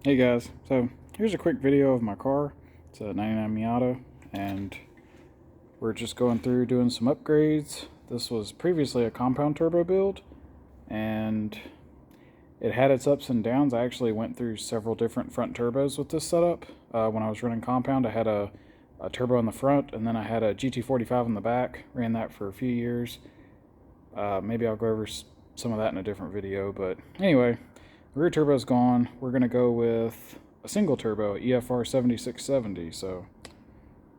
Hey guys, so here's a quick video of my car. It's a 99 Miata, and we're just going through doing some upgrades. This was previously a compound turbo build, and it had its ups and downs. I actually went through several different front turbos with this setup. When I was running compound, I had a turbo in the front, and then I had a GT45 in the back. Ran that for a few years. Maybe I'll go over some of that in a different video, but anyway, the rear turbo's gone. We're going to go with a single turbo, EFR 7670. So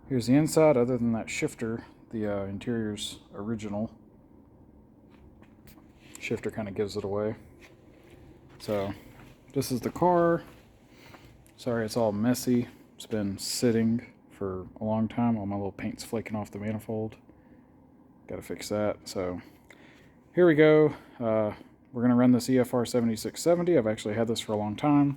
here's the inside. Other than that shifter, the interior's original. Shifter kind of gives it away. So this is the car. Sorry it's all messy. It's been sitting for a long time. All my little paint's flaking off the manifold. Got to fix that. So here we go. We're going to run this EFR 7670. I've actually had this for a long time.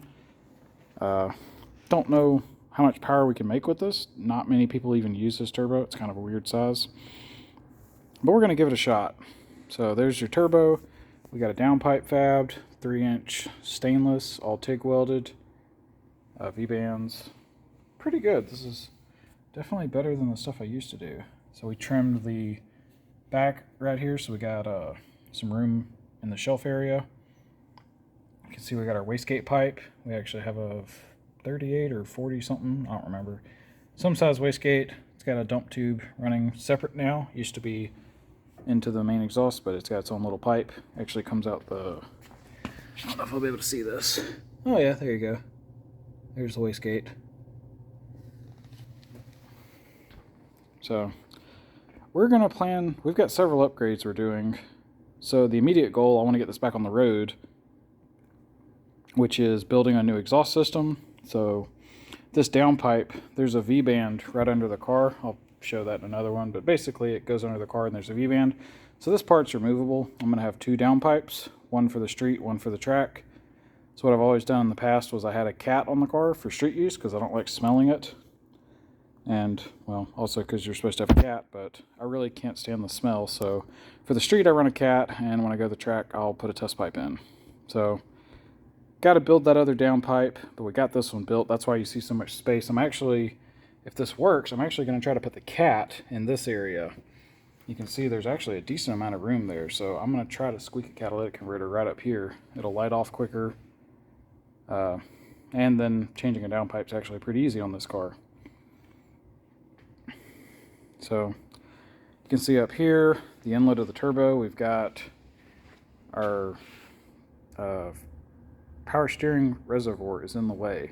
Don't know how much power we can make with this. Not many people even use this turbo. It's kind of a weird size. But we're going to give it a shot. So there's your turbo. We got a downpipe fabbed, 3-inch stainless, all TIG welded. V-bands. Pretty good. This is definitely better than the stuff I used to do. So we trimmed the back right here, so we got some room in the shelf area. You can see we got our wastegate pipe. We actually have a 38 or 40 something, I don't remember. Some size wastegate. It's got a dump tube running separate now. Used to be into the main exhaust, but it's got its own little pipe. Actually comes out the, I don't know if I'll be able to see this. Oh yeah, there you go. There's the wastegate. So we're gonna plan, we've got several upgrades we're doing. So the immediate goal, I want to get this back on the road, which is building a new exhaust system. So this downpipe, there's a V-band right under the car. I'll show that in another one, but basically it goes under the car and there's a V-band. So this part's removable. I'm going to have two downpipes, one for the street, one for the track. So what I've always done in the past was I had a cat on the car for street use because I don't like smelling it. And, well, also because you're supposed to have a cat, but I really can't stand the smell. So for the street, I run a cat, and when I go to the track, I'll put a test pipe in. So got to build that other downpipe, but we got this one built. That's why you see so much space. I'm actually, if this works, I'm actually going to try to put the cat in this area. You can see there's actually a decent amount of room there. So I'm going to try to squeak a catalytic converter right up here. It'll light off quicker. And then changing a downpipe is actually pretty easy on this car. So you can see up here, the inlet of the turbo, we've got our power steering reservoir is in the way.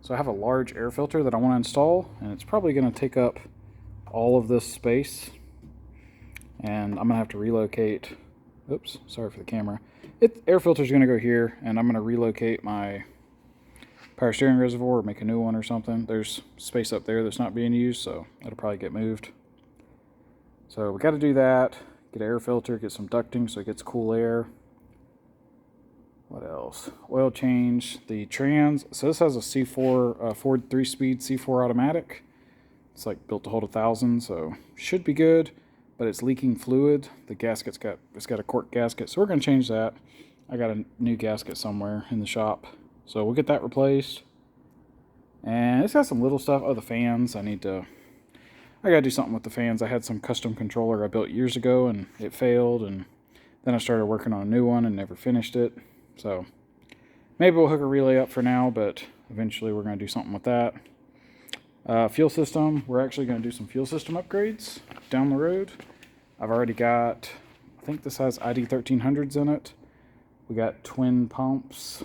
So I have a large air filter that I want to install, and it's probably going to take up all of this space. And I'm going to have to relocate, oops, sorry for the camera. Air filter is going to go here, and I'm going to relocate my power steering reservoir or make a new one or something. There's space up there that's not being used, so it'll probably get moved. So we got to do that. Get an air filter, get some ducting so it gets cool air. What else? Oil change. The trans. So this has a C4 Ford 3-speed C4 automatic. It's like built to hold 1,000, so should be good. But it's leaking fluid. The gasket's got a cork gasket, so we're gonna change that. I got a new gasket somewhere in the shop. So we'll get that replaced. And it's got some little stuff. Oh, the fans. I gotta do something with the fans. I had some custom controller I built years ago and it failed. And then I started working on a new one and never finished it. So maybe we'll hook a relay up for now, but eventually we're gonna do something with that. Fuel system. We're actually gonna do some fuel system upgrades down the road. I've already got, I think this has ID 1300s in it. We got twin pumps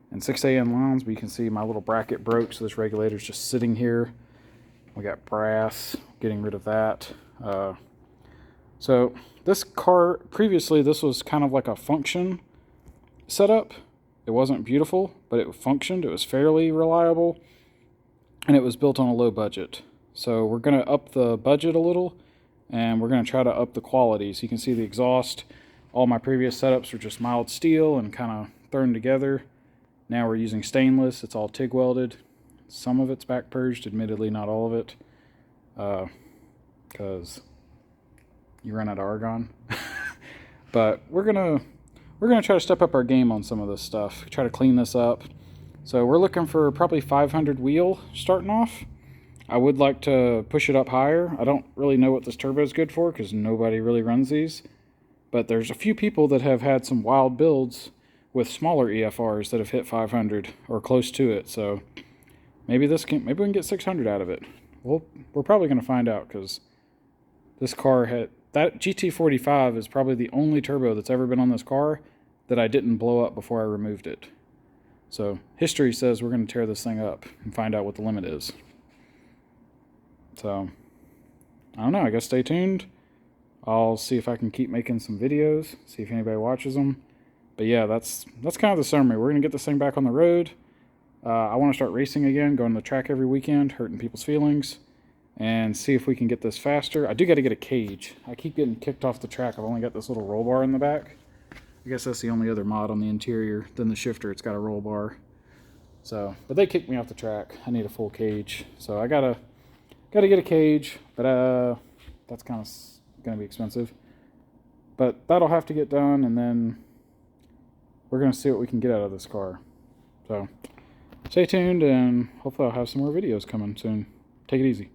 and 6AN lines, but you can see my little bracket broke, so this regulator's just sitting here. We got brass, getting rid of that. So this car, previously this was kind of like a function setup. It wasn't beautiful, but it functioned. It was fairly reliable, and it was built on a low budget. So we're going to up the budget a little, and we're going to try to up the quality. So you can see the exhaust. All my previous setups were just mild steel and kind of thrown together. Now we're using stainless. It's all TIG welded. Some of it's back purged, admittedly not all of it, because you run out of argon. But we're gonna try to step up our game on some of this stuff. Try to clean this up. So we're looking for probably 500 wheel starting off. I would like to push it up higher. I don't really know what this turbo is good for because nobody really runs these. But there's a few people that have had some wild builds with smaller EFRs that have hit 500 or close to it. So maybe we can get 600 out of it. We're probably going to find out because this car had that GT45 is probably the only turbo that's ever been on this car that I didn't blow up before I removed it. So history says we're going to tear this thing up and find out what the limit is. So I don't know. I guess stay tuned. I'll see if I can keep making some videos, see if anybody watches them. But yeah, that's kind of the summary. We're going to get this thing back on the road. I want to start racing again, going to the track every weekend, hurting people's feelings, and see if we can get this faster. I do got to get a cage. I keep getting kicked off the track. I've only got this little roll bar in the back. I guess that's the only other mod on the interior than the shifter. It's got a roll bar. So, but they kicked me off the track. I need a full cage. So I gotta get a cage, but that's kind of going to be expensive. But that'll have to get done, and then we're going to see what we can get out of this car. So stay tuned, and hopefully I'll have some more videos coming soon. Take it easy.